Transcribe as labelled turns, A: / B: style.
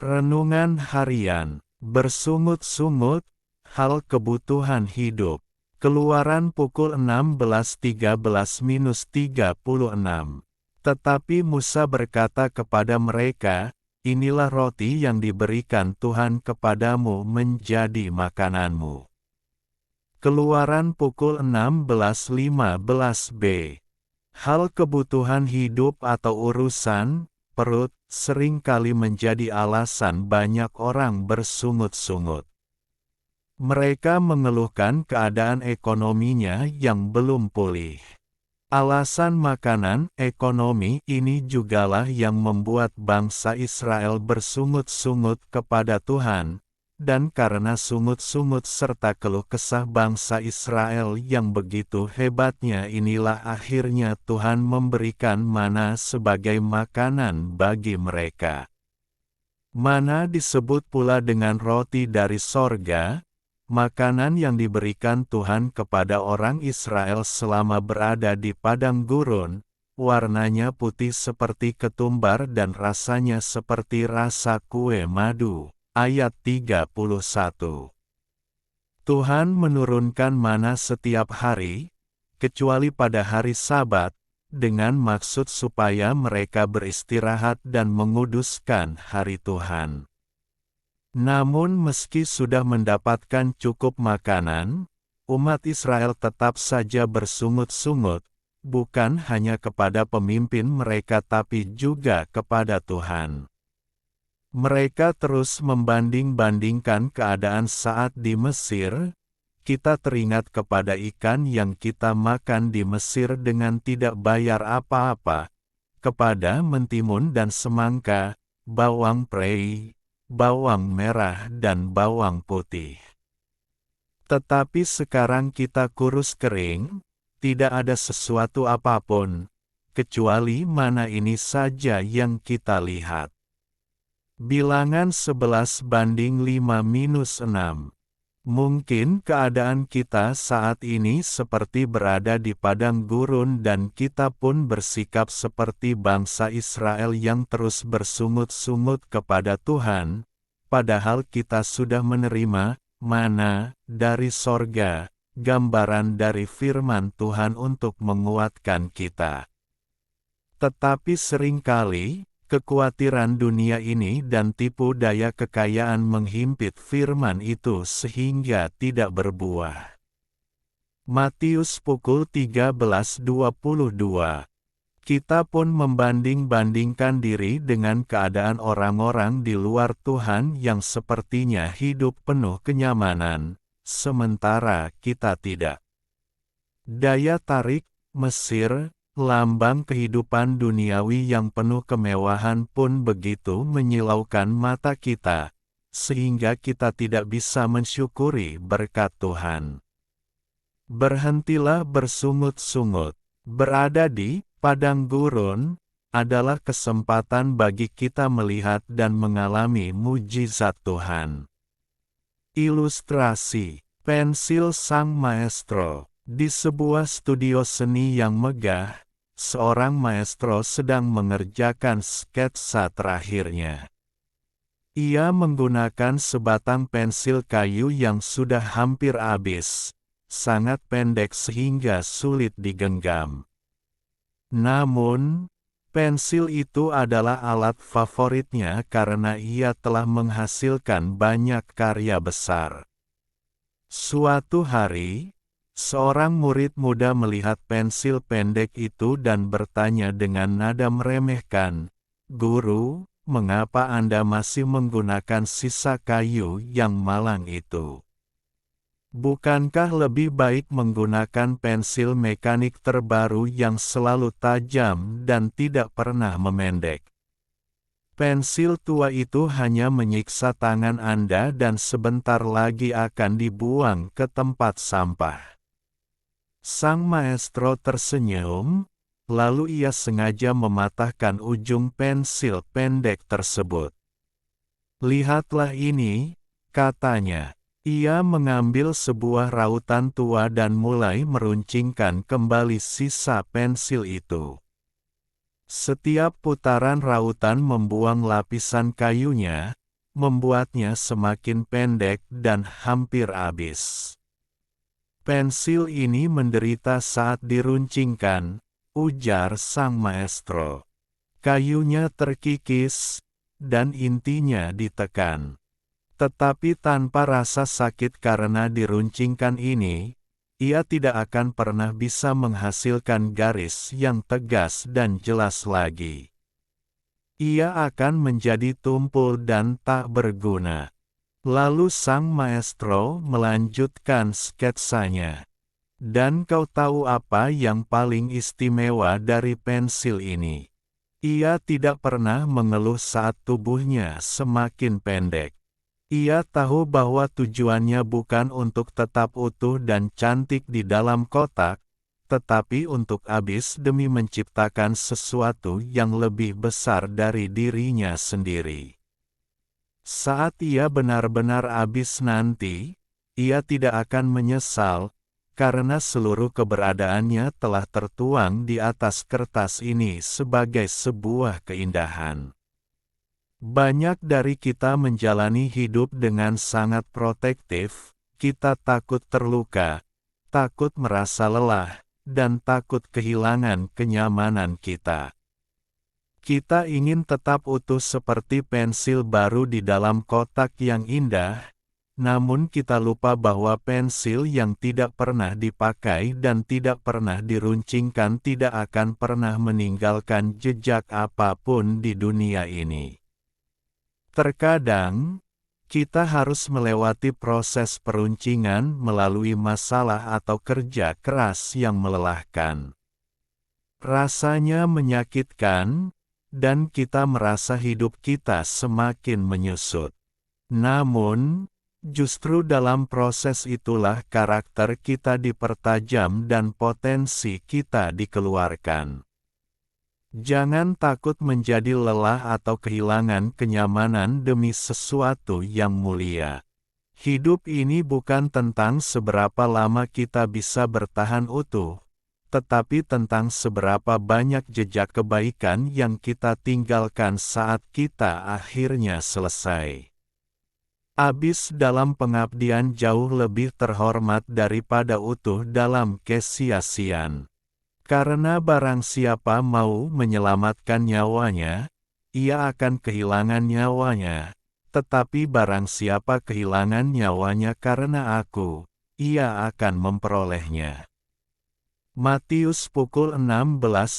A: Renungan Harian, bersungut-sungut, hal kebutuhan hidup. Keluaran pukul 16.13-36. Tetapi Musa berkata kepada mereka, "Inilah roti yang diberikan Tuhan kepadamu menjadi makananmu." Keluaran pukul 16.15b. Hal kebutuhan hidup atau urusan perut seringkali menjadi alasan banyak orang bersungut-sungut. Mereka mengeluhkan keadaan ekonominya yang belum pulih. Alasan makanan, ekonomi ini jugalah yang membuat bangsa Israel bersungut-sungut kepada Tuhan, dan karena sungut-sungut serta keluh kesah bangsa Israel yang begitu hebatnya inilah akhirnya Tuhan memberikan mana sebagai makanan bagi mereka. Mana disebut pula dengan roti dari sorga, makanan yang diberikan Tuhan kepada orang Israel selama berada di padang gurun, warnanya putih seperti ketumbar dan rasanya seperti rasa kue madu. Ayat 31. Tuhan menurunkan mana setiap hari, kecuali pada hari Sabat, dengan maksud supaya mereka beristirahat dan menguduskan hari Tuhan. Namun meski sudah mendapatkan cukup makanan, umat Israel tetap saja bersungut-sungut, bukan hanya kepada pemimpin mereka tapi juga kepada Tuhan. Mereka terus membanding-bandingkan keadaan saat di Mesir. Kita teringat kepada ikan yang kita makan di Mesir dengan tidak bayar apa-apa, kepada mentimun dan semangka, bawang prei, bawang merah dan bawang putih. Tetapi sekarang kita kurus kering, tidak ada sesuatu apapun, kecuali mana ini saja yang kita lihat. Bilangan 11:5-6. Mungkin keadaan kita saat ini seperti berada di padang gurun dan kita pun bersikap seperti bangsa Israel yang terus bersungut-sungut kepada Tuhan, padahal kita sudah menerima mana dari sorga, gambaran dari firman Tuhan untuk menguatkan kita. Tetapi seringkali, kekhawatiran dunia ini dan tipu daya kekayaan menghimpit firman itu sehingga tidak berbuah. Matius pukul 13:22. Kita pun membanding-bandingkan diri dengan keadaan orang-orang di luar Tuhan yang sepertinya hidup penuh kenyamanan, sementara kita tidak. Daya tarik Mesir, lambang kehidupan duniawi yang penuh kemewahan pun begitu menyilaukan mata kita, sehingga kita tidak bisa mensyukuri berkat Tuhan. Berhentilah bersungut-sungut. Berada di padang gurun adalah kesempatan bagi kita melihat dan mengalami mujizat Tuhan. Ilustrasi, pensil sang maestro. Di sebuah studio seni yang megah, seorang maestro sedang mengerjakan sketsa terakhirnya. Ia menggunakan sebatang pensil kayu yang sudah hampir habis, sangat pendek sehingga sulit digenggam. Namun, pensil itu adalah alat favoritnya karena ia telah menghasilkan banyak karya besar. Suatu hari, seorang murid muda melihat pensil pendek itu dan bertanya dengan nada meremehkan, "Guru, mengapa Anda masih menggunakan sisa kayu yang malang itu? Bukankah lebih baik menggunakan pensil mekanik terbaru yang selalu tajam dan tidak pernah memendek? Pensil tua itu hanya menyiksa tangan Anda dan sebentar lagi akan dibuang ke tempat sampah." Sang maestro tersenyum, lalu ia sengaja mematahkan ujung pensil pendek tersebut. "Lihatlah ini," katanya. Ia mengambil sebuah rautan tua dan mulai meruncingkan kembali sisa pensil itu. Setiap putaran rautan membuang lapisan kayunya, membuatnya semakin pendek dan hampir habis. Pensil ini menderita saat diruncingkan, ujar sang maestro. Kayunya terkikis, dan intinya ditekan. Tetapi tanpa rasa sakit karena diruncingkan ini, ia tidak akan pernah bisa menghasilkan garis yang tegas dan jelas lagi. Ia akan menjadi tumpul dan tak berguna. Lalu sang maestro melanjutkan sketsanya. Dan kau tahu apa yang paling istimewa dari pensil ini? Ia tidak pernah mengeluh saat tubuhnya semakin pendek. Ia tahu bahwa tujuannya bukan untuk tetap utuh dan cantik di dalam kotak, tetapi untuk habis demi menciptakan sesuatu yang lebih besar dari dirinya sendiri. Saat ia benar-benar habis nanti, ia tidak akan menyesal, karena seluruh keberadaannya telah tertuang di atas kertas ini sebagai sebuah keindahan. Banyak dari kita menjalani hidup dengan sangat protektif, kita takut terluka, takut merasa lelah, dan takut kehilangan kenyamanan kita. Kita ingin tetap utuh seperti pensil baru di dalam kotak yang indah, namun kita lupa bahwa pensil yang tidak pernah dipakai dan tidak pernah diruncingkan tidak akan pernah meninggalkan jejak apapun di dunia ini. Terkadang, kita harus melewati proses peruncingan melalui masalah atau kerja keras yang melelahkan. Rasanya menyakitkan, dan kita merasa hidup kita semakin menyusut. Namun, justru dalam proses itulah karakter kita dipertajam dan potensi kita dikeluarkan. Jangan takut menjadi lelah atau kehilangan kenyamanan demi sesuatu yang mulia. Hidup ini bukan tentang seberapa lama kita bisa bertahan utuh, tetapi tentang seberapa banyak jejak kebaikan yang kita tinggalkan saat kita akhirnya selesai. Habis dalam pengabdian jauh lebih terhormat daripada utuh dalam kesia-siaan. Karena barang siapa mau menyelamatkan nyawanya, ia akan kehilangan nyawanya. Tetapi barang siapa kehilangan nyawanya karena aku, ia akan memperolehnya. Matius pukul 16.25